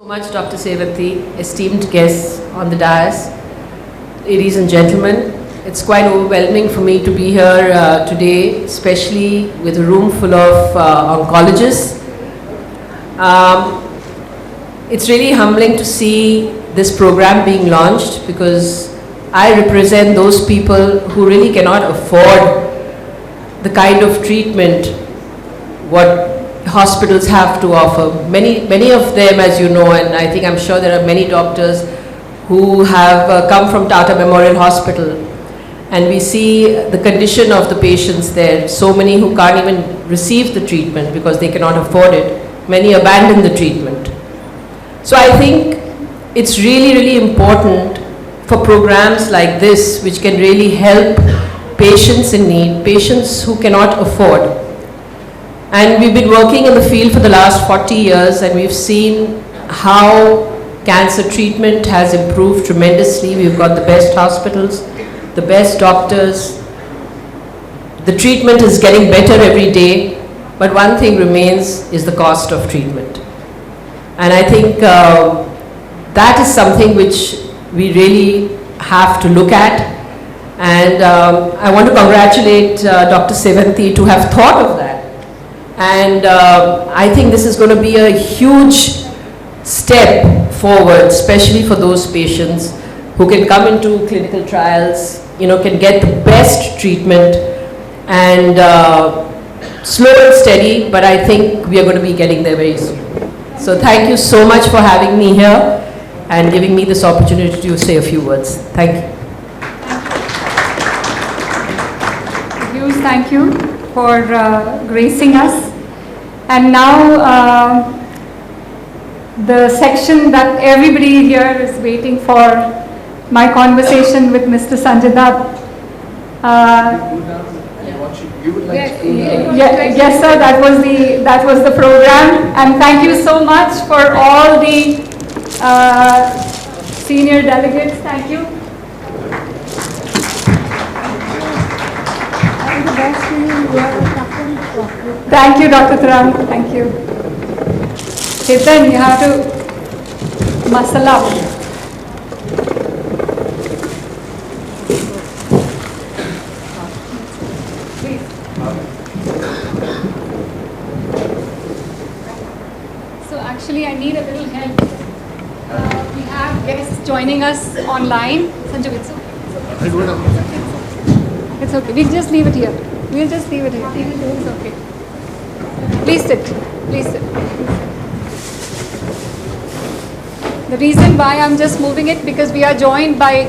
Much, Dr. Sevanthi, esteemed guests on the dais, ladies and gentlemen. It's quite overwhelming for me to be here today, especially with a room full of oncologists. It's really humbling to see this program being launched because I represent those people who really cannot afford the kind of treatment what hospitals have to offer. Many of them, as you know, and I think I'm sure there are many doctors who have come from Tata Memorial Hospital, and we see the condition of the patients there. So many who can't even receive the treatment because they cannot afford it. Many abandon the treatment. So I think it's really important for programs like this, which can really help patients in need, patients who cannot afford. And we've been working in the field for the last 40 years, and we've seen how cancer treatment has improved tremendously. We've got the best hospitals, the best doctors. The treatment is getting better every day, but one thing remains is the cost of treatment. And I think that is something which we really have to look at. And I want to congratulate Dr. Sevanthi to have thought of that. And I think this is going to be a huge step forward, especially for those patients who can come into clinical trials, can get the best treatment, and slow and steady, but I think we are going to be getting there very soon. So thank you so much for having me here and giving me this opportunity to say a few words. Thank you. Thank you for gracing us. And now the section that everybody here is waiting for, my conversation with Mr. Sanjay Dutt. Yes, sir, that was the program. And thank you so much for all the senior delegates. Thank you. Thank you, Dr. Tram. Thank you. Ketan, you have to muscle up. Please. So actually, I need a little help. We have guests joining us online. Sanjay, it's okay. It's okay. We'll just leave it here. It's okay. Please sit. Please sit. The reason why I'm just moving it because we are joined by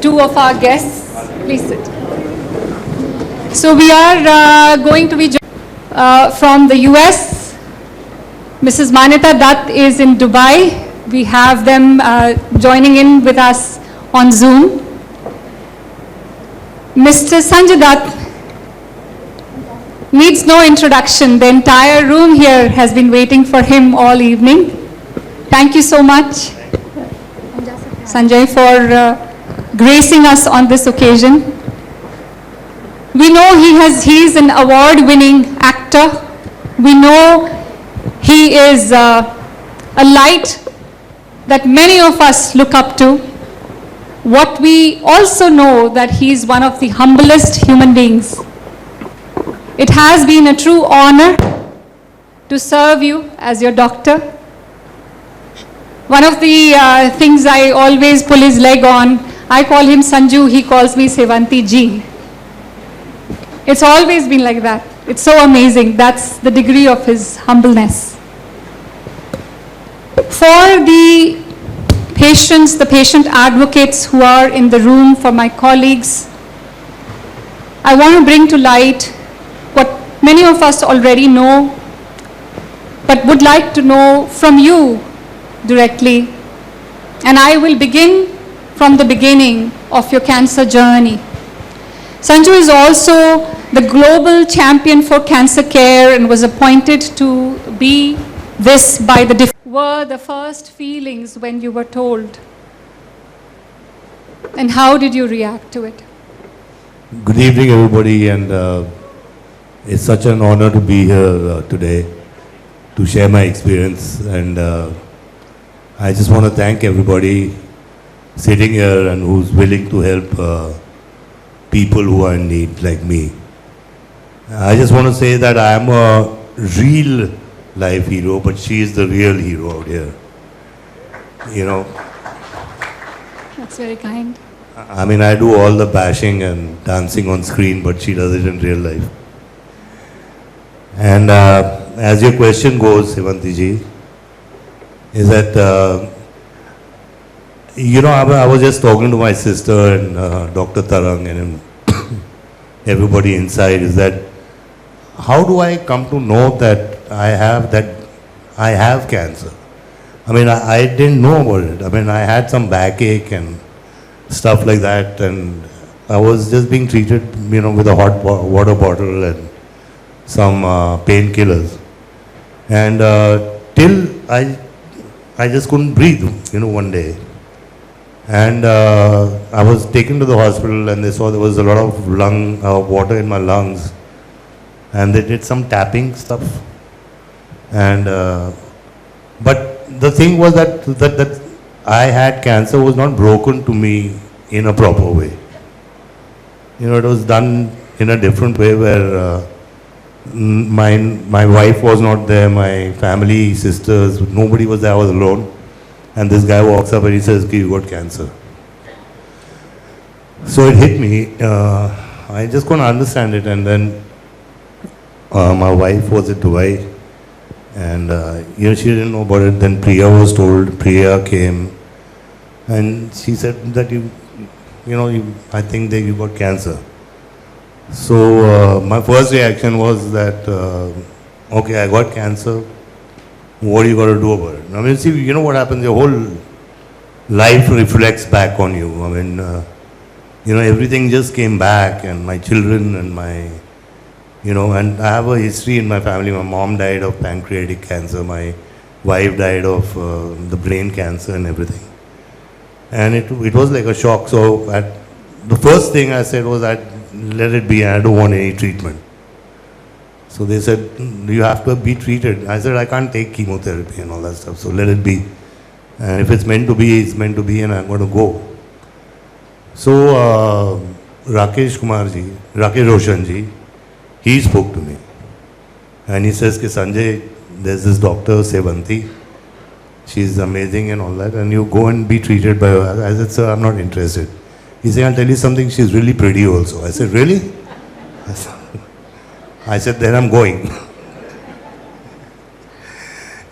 two of our guests. Please sit. So we are going to be joined from the US. Mrs. Manita Dutt is in Dubai. We have them joining in with us on Zoom. Mr. Sanjay Dutt needs no introduction. The entire room here has been waiting for him all evening. Thank you so much, Sanjay, for gracing us on this occasion. We know he is an award-winning actor. We know he is a light that many of us look up to. What we also know that he is one of the humblest human beings. It has been a true honor to serve you as your doctor. One of the things I always pull his leg on, I call him Sanju, he calls me Sevanthi Ji. It's always been like that. It's so amazing. That's the degree of his humbleness. For the patients, the patient advocates who are in the room, for my colleagues, I want to bring to light what many of us already know, but would like to know from you directly. And I will begin from the beginning of your cancer journey. Sanju is also the global champion for cancer care and was appointed to be this by the were the first feelings when you were told? And how did you react to it? Good evening, everybody, and it's such an honor to be here today to share my experience. And I just want to thank everybody sitting here and who's willing to help people who are in need like me. I just want to say that I am a real life hero, but she is the real hero out here. You know, That's very kind. I mean, I do all the bashing and dancing on screen, but she does it in real life. And as your question goes, Sevanti ji, is that, you know, I was just talking to my sister and Dr. Tarang and everybody inside, is that how do I come to know that I have cancer? I mean, I didn't know about it. I mean, I had some backache and stuff like that, and I was just being treated, you know, with a hot water bottle and some painkillers. And till I just couldn't breathe, you know, one day. And I was taken to the hospital and they saw there was a lot of water in my lungs. And they did some tapping stuff. And, but the thing was that I had cancer was not broken to me in a proper way. You know, it was done in a different way where my wife was not there, my family, sisters, nobody was there, I was alone. And this guy walks up and he says, "Okay, you got cancer." So it hit me. I just couldn't understand it. And then my wife was at Dubai. And you know, she didn't know about it. Then Priya was told. Priya came. And she said that I think that you got cancer. So my first reaction was that, okay, I got cancer. What are you going to do about it? I mean, see, you know what happens? Your whole life reflects back on you. I mean, you know, everything just came back, and my children and my, you know, and I have a history in my family. My mom died of pancreatic cancer. My wife died of the brain cancer and everything. And it was like a shock. So the first thing I said was that let it be. I don't want any treatment. So they said, you have to be treated. I said, I can't take chemotherapy and all that stuff. So let it be. And if it's meant to be, it's meant to be, and I'm going to go. So Rakesh Roshan ji, he spoke to me. And he says, Sanjay, there's this doctor, Sevanti. She's amazing and all that. And you go and be treated by her. I said, sir, I'm not interested. He said, I'll tell you something. She's really pretty also. I said, really? I said, then I'm going.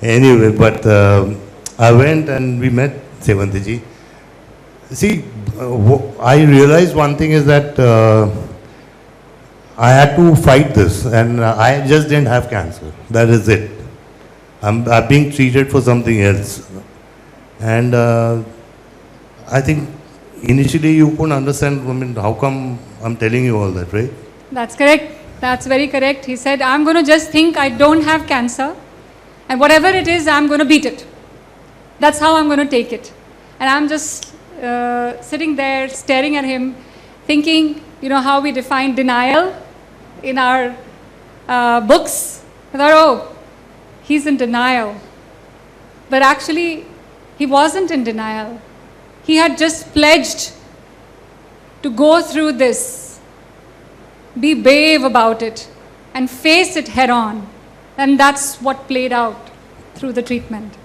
Anyway, but I went and we met Sevanti ji. See, I realized one thing is that I had to fight this, and I just didn't have cancer. That is it. I'm being treated for something else. And I think initially you couldn't understand, I mean, how come I'm telling you all that, right? That's correct. That's very correct. He said, I'm going to just think I don't have cancer, and whatever it is, I'm going to beat it. That's how I'm going to take it. And I'm just sitting there staring at him, thinking, you know, how we define denial in our books. I thought, oh, he's in denial. But actually, he wasn't in denial. He had just pledged to go through this, be brave about it, and face it head on. And that's what played out through the treatment.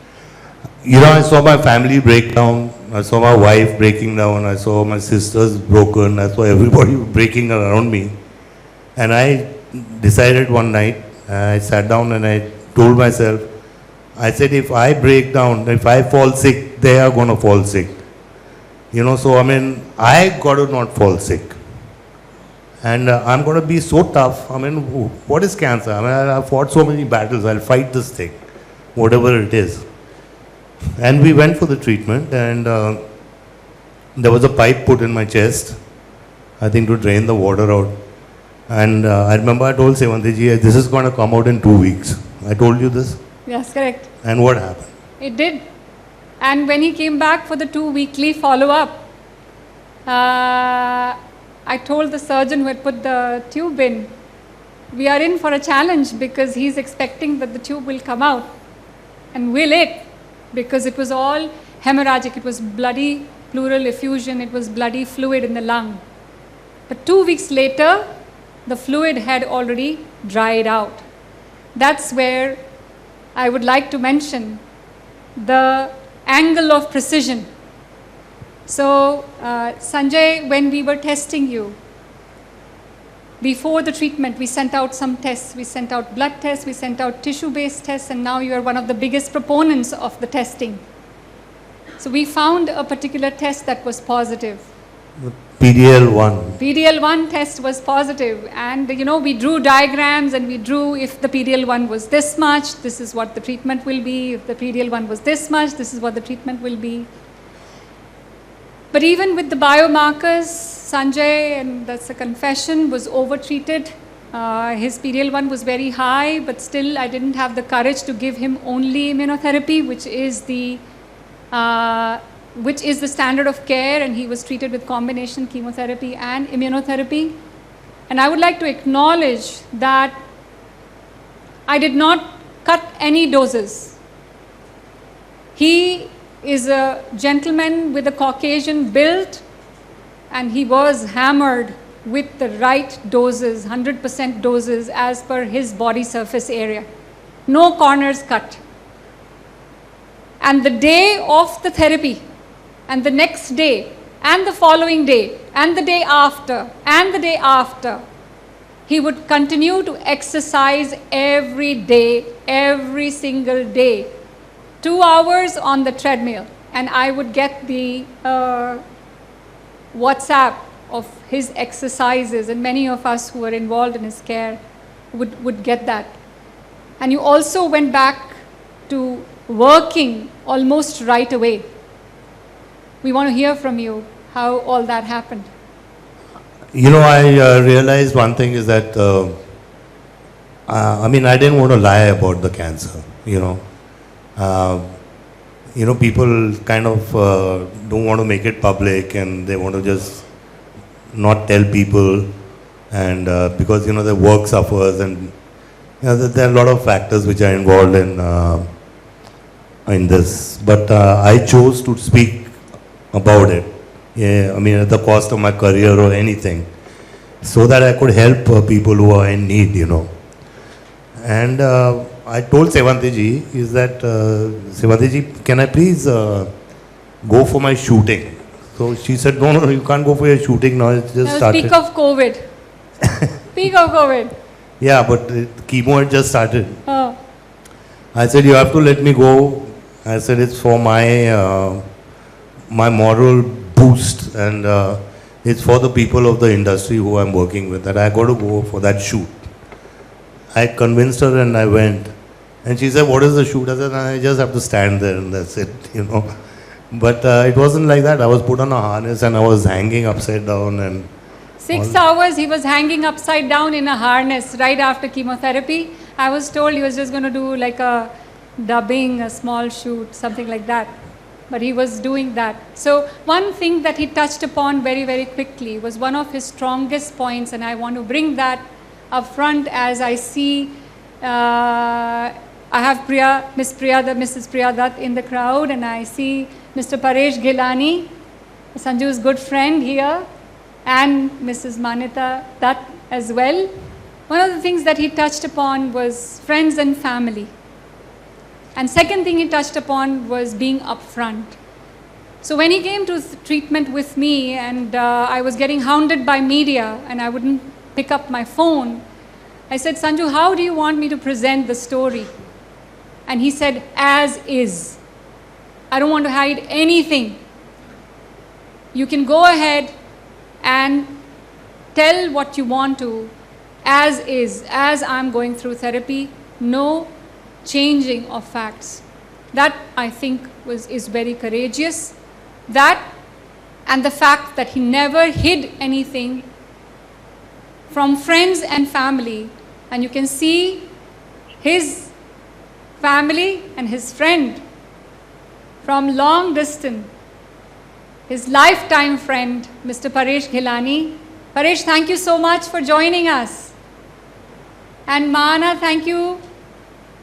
You know, I saw my family break down. I saw my wife breaking down. I saw my sisters broken. I saw everybody breaking around me. And I decided one night, I sat down and I told myself, I said, if I break down, if I fall sick, they are going to fall sick. You know, so I mean, I got to not fall sick. And I'm going to be so tough. I mean, what is cancer? I mean, I've fought so many battles. I'll fight this thing, whatever it is. And we went for the treatment, and there was a pipe put in my chest, I think to drain the water out. And I remember I told Sevanti ji, this is going to come out in 2 weeks. I told you this? Yes, correct. And what happened? It did. And when he came back for the 2 weekly follow-up, I told the surgeon who had put the tube in, we are in for a challenge because he's expecting that the tube will come out. And will it? because it was all hemorrhagic. It was bloody pleural effusion. It was bloody fluid in the lung. But 2 weeks later, the fluid had already dried out. That's where I would like to mention the angle of precision. So, Sanjay, when we were testing you, before the treatment, we sent out some tests. We sent out blood tests, we sent out tissue-based tests, and now you are one of the biggest proponents of the testing. So we found a particular test that was positive. PDL1. PDL1 test was positive, and we drew diagrams, and we drew if the PDL1 was this much, this is what the treatment will be. If the PDL1 was this much, this is what the treatment will be. But even with the biomarkers, Sanjay, and that's a confession, was over-treated. His PDL1 was very high, but still I didn't have the courage to give him only immunotherapy, which is the standard of care, and he was treated with combination chemotherapy and immunotherapy. And I would like to acknowledge that I did not cut any doses. He is a gentleman with a Caucasian build, and he was hammered with the right doses, 100% doses as per his body surface area. No corners cut. And the day of the therapy, and the next day, and the following day, and the day after, and the day after, he would continue to exercise every day, every single day. 2 hours on the treadmill, and I would get the WhatsApp of his exercises, and many of us who were involved in his care would get that. And you also went back to working almost right away. We want to hear from you how all that happened. I realized one thing is that, I didn't want to lie about the cancer, people kind of don't want to make it public, and they want to just not tell people, and because their work suffers, and there are a lot of factors which are involved in this. But I chose to speak about it. At the cost of my career or anything, so that I could help people who are in need. And I told Sevanti ji is that, Sevanti ji, can I please go for my shooting? So she said, no, you can't go for your shooting now, it's just started. Peak of COVID. Peak of COVID. Yeah, but chemo had just started. Oh. I said, you have to let me go. I said, it's for my moral boost, and it's for the people of the industry who I'm working with, that I got to go for that shoot. I convinced her and I went. And she said, what is the shoot? I said, I just have to stand there and that's it, But it wasn't like that. I was put on a harness and I was hanging upside down. And 6 hours he was hanging upside down in a harness right after chemotherapy. I was told he was just going to do like a dubbing, a small shoot, something like that. But he was doing that. So one thing that he touched upon very, very quickly was one of his strongest points, and I want to bring that up front as I see I have Mrs. Priya Dutt in the crowd, and I see Mr. Paresh Ghilani, Sanju's good friend here, and Mrs. Manita Dutt as well. One of the things that he touched upon was friends and family. And second thing he touched upon was being upfront. So when he came to treatment with me, and I was getting hounded by media and I wouldn't pick up my phone, I said, Sanju, how do you want me to present the story? And he said, as is. I don't want to hide anything. You can go ahead and tell what you want to, as is, as I'm going through therapy, no changing of facts. That, I think, is very courageous. That, and the fact that he never hid anything from friends and family. And you can see his family and his friend from long distance, his lifetime friend, Mr. Paresh Ghilani. Paresh, thank you so much for joining us. And Mana, thank you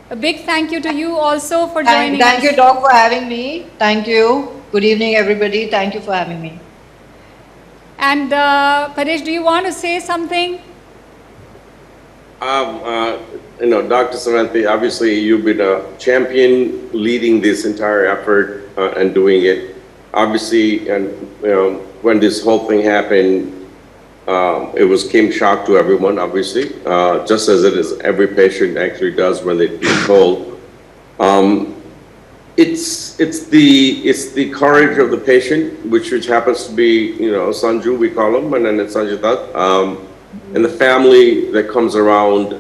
A big thank you to you also for Thank, joining thank us. you, Doc, for having me. Thank you. Good evening, everybody. Thank you for having me. And Paresh, do you want to say something? Dr. Savanthi, obviously you've been a champion leading this entire effort and doing it. Obviously, and when this whole thing happened, it came shock to everyone, obviously, just as it is every patient actually does when they get told. It's the courage of the patient, which happens to be Sanju, we call him, and then it's Sanjay Dutt, and the family that comes around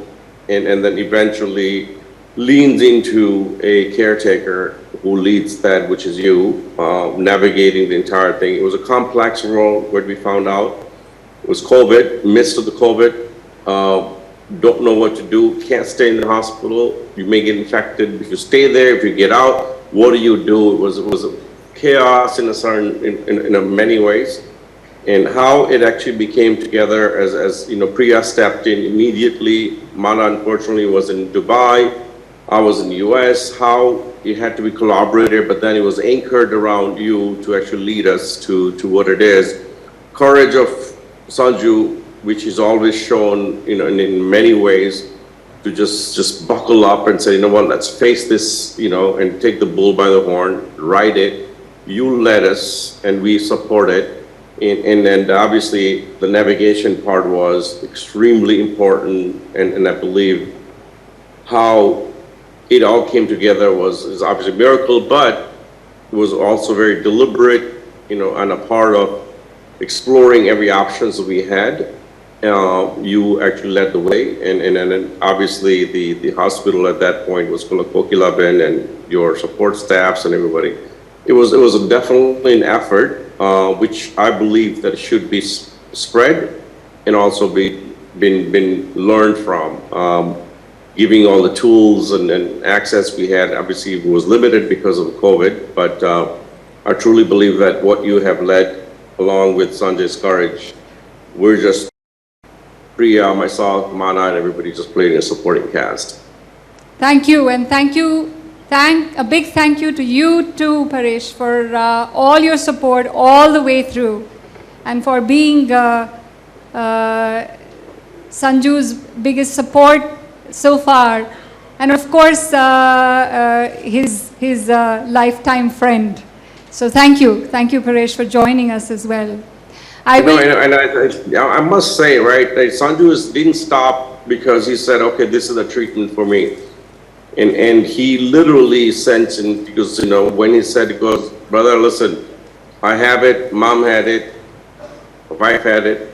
and then eventually leans into a caretaker who leads that, which is you, navigating the entire thing. It was a complex role, what we found out. It was COVID, midst of the COVID, don't know what to do, can't stay in the hospital, you may get infected. If you stay there, if you get out, what do you do? It was a chaos in many ways. And how it actually became together as Priya stepped in immediately. Mana unfortunately was in Dubai, I was in the US, how it had to be collaborated, but then it was anchored around you to actually lead us to what it is. Courage of Sanju, which is always shown in many ways, to just buckle up and say, you know what, let's face this, and take the bull by the horn, ride it. You led us and we support it. And then obviously the navigation part was extremely important, and I believe how it all came together is obviously a miracle, but it was also very deliberate, and a part of exploring every options that we had. You actually led the way, and then obviously the hospital at that point was full of Kokilaben and your support staffs and everybody. It was definitely an effort, which I believe that should be spread and also been learned from. Giving all the tools and access we had, obviously it was limited because of COVID, but I truly believe that what you have led along with Sanjay's courage, we're just Priya, myself, Mana, and everybody just played in a supporting cast. Thank you, and a big thank you to you too, Paresh, for all your support all the way through, and for being Sanju's biggest support so far, and of course his lifetime friend. So thank you, Paresh, for joining us as well. I must say, right, that Sanju didn't stop because he said, okay, this is a treatment for me. And he literally sensed, because, when he said, he goes, brother, listen, I have it, mom had it, wife had it,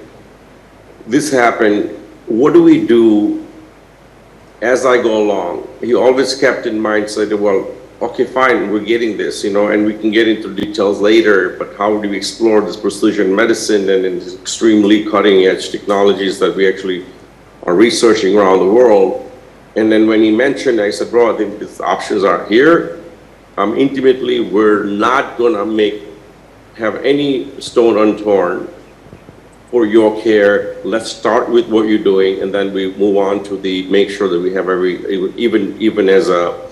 this happened, what do we do as I go along? He always kept in mind, said, well, okay, fine, we're getting this, and we can get into details later, but how do we explore this precision medicine and these extremely cutting edge technologies that we actually are researching around the world? And then when he mentioned, I said, bro, I think these options are here. Intimately, we're not gonna have any stone unturned for your care. Let's start with what you're doing, and then we move on to make sure that we have even as a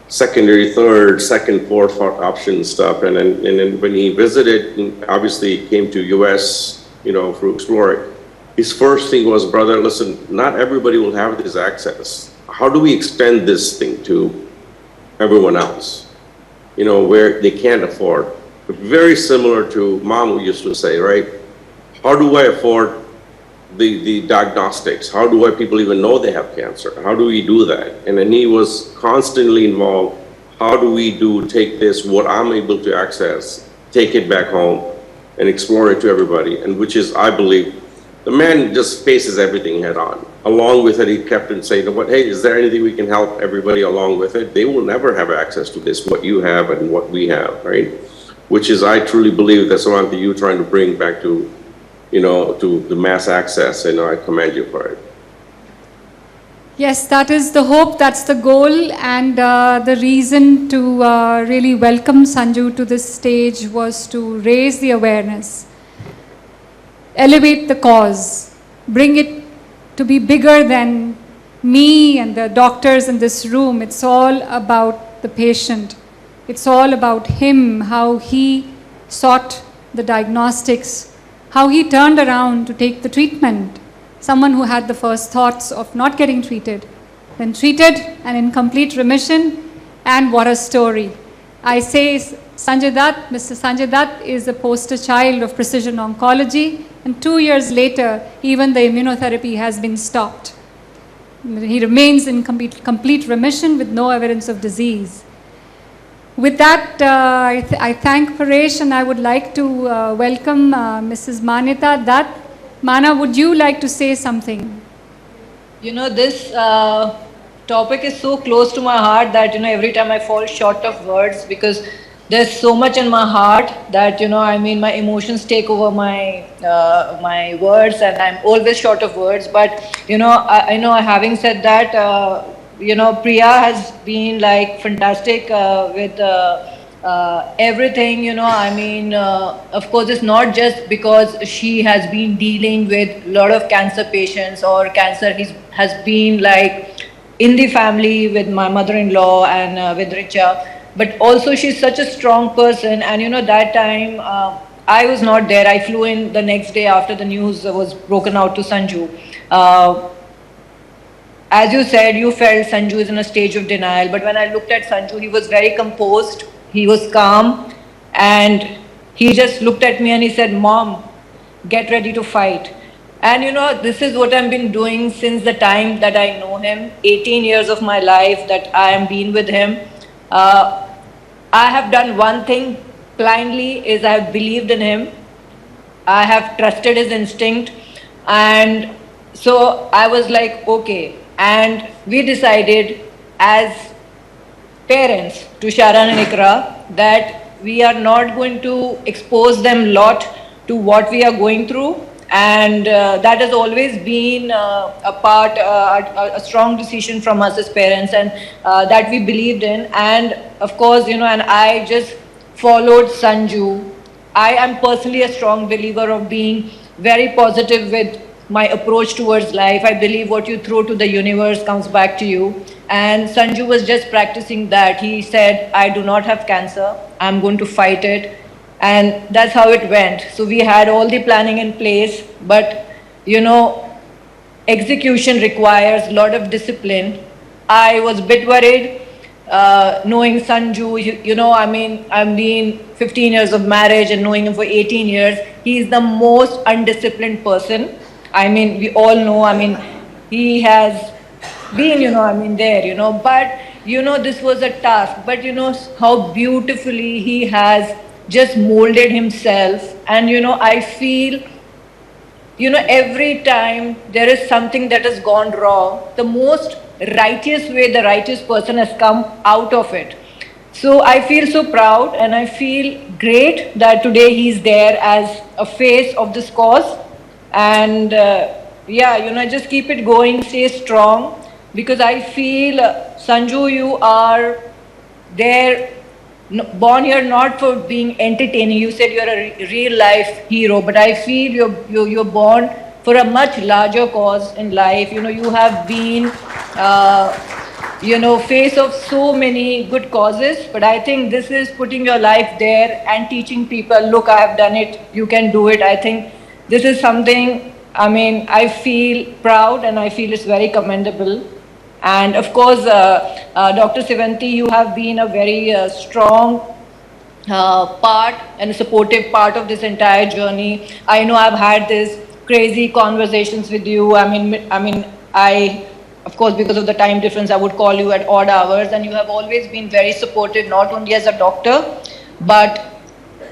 secondary, third, second, fourth option stuff. And then when he visited, obviously he came to US, for Explore, his first thing was, brother, listen, not everybody will have this access. How do we extend this thing to everyone else, where they can't afford? Very similar to mom used to say, right? How do I afford the diagnostics? How do people even know they have cancer? How do we do that? And then he was constantly involved. How do we take this, what I'm able to access, take it back home and explore it to everybody? And which is, I believe, the man just faces everything head on. Along with it, he kept on saying, hey, is there anything we can help everybody along with it? They will never have access to this, what you have and what we have, right? Which is, I truly believe that's something you trying to bring back to the mass access, and I commend you for it. Yes, that is the hope, that's the goal, and the reason to really welcome Sanju to this stage was to raise the awareness, elevate the cause, bring it to be bigger than me and the doctors in this room, it's all about the patient. It's all about him, how he sought the diagnostics, how he turned around to take the treatment. Someone who had the first thoughts of not getting treated, then treated and in complete remission, and what a story. I say Sanjay Dutt, Mr. Sanjay Dutt is a poster child of precision oncology, and 2 years later, even the immunotherapy has been stopped. He remains in complete remission with no evidence of disease. With that, I thank Paresh, and I would like to welcome Mrs. Manyata Dutt. Mana, would you like to say something? You know, this topic is so close to my heart that, you know, every time I fall short of words, because there's so much in my heart that, you know, I mean, my emotions take over my my words, and I'm always short of words. But, you know, I know, having said that, you know, Priya has been like fantastic with everything, you know. I mean, of course, it's not just because she has been dealing with a lot of cancer patients, or cancer has been like in the family with my mother-in-law and with Richa. But also she's such a strong person, and you know, that time I was not there. I flew in the next day after the news was broken out to Sanju. As you said, you felt Sanju is in a stage of denial, but when I looked at Sanju, he was very composed, he was calm, and he just looked at me and he said, "Mom, get ready to fight." And you know, this is what I've been doing since the time that I know him, 18 years of my life that I am been with him. I have done one thing blindly, is I have believed in him. I have trusted his instinct, and so I was like, okay. And we decided as parents to Sharan and Ikra that we are not going to expose them lot to what we are going through. And that has always been a strong decision from us as parents, and that we believed in. And of course, you know, and I just followed Sanju. I am personally a strong believer of being very positive with my approach towards life. I believe what you throw to the universe comes back to you. And Sanju was just practicing that. He said, "I do not have cancer. I'm going to fight it." And that's how it went. So we had all the planning in place, but you know, execution requires a lot of discipline. I was a bit worried, knowing Sanju, you know, I mean, I've been 15 years of marriage and knowing him for 18 years. He's the most undisciplined person. I mean, we all know, I mean, he has been, you know, I mean, there, you know, but, you know, this was a task. But, you know, how beautifully he has just molded himself. And, you know, I feel, you know, every time there is something that has gone wrong, the most righteous way, the righteous person has come out of it. So I feel so proud, and I feel great that today he's there as a face of this cause. And yeah, you know, just keep it going, stay strong, because I feel, Sanju, you are there, born here not for being entertaining. You said you're a real life hero, but I feel you're born for a much larger cause in life. You know, you have been, you know, face of so many good causes, but I think this is putting your life there and teaching people, look, I have done it, you can do it. I think this is something, I mean, I feel proud, and I feel it's very commendable. And of course, Dr. Sivanti, you have been a very strong part and a supportive part of this entire journey. I know I've had these crazy conversations with you. I, of course, because of the time difference, I would call you at odd hours, and you have always been very supportive, not only as a doctor, but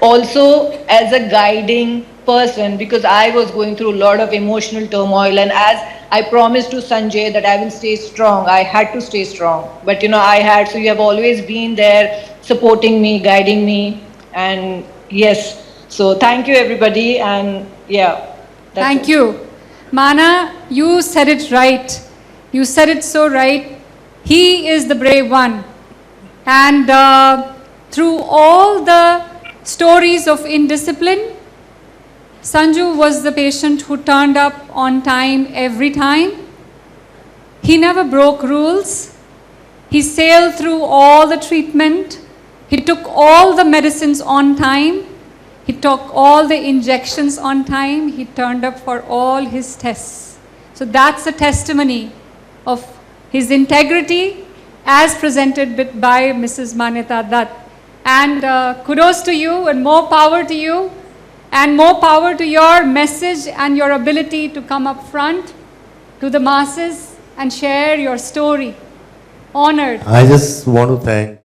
also as a guiding person, because I was going through a lot of emotional turmoil, and as I promised to Sanjay that I will stay strong, I had to stay strong. But you know, so you have always been there supporting me, guiding me, and yes, so thank you everybody, and yeah. Thank you. Mana, you said it right. You said it so right. He is the brave one. And through all the stories of indiscipline, Sanju was the patient who turned up on time every time. He never broke rules. He sailed through all the treatment. He took all the medicines on time. He took all the injections on time. He turned up for all his tests. So that's a testimony of his integrity as presented by Mrs. Manyata Dutt. And kudos to you and more power to you and more power to your message and your ability to come up front to the masses and share your story. Honored. I just want to thank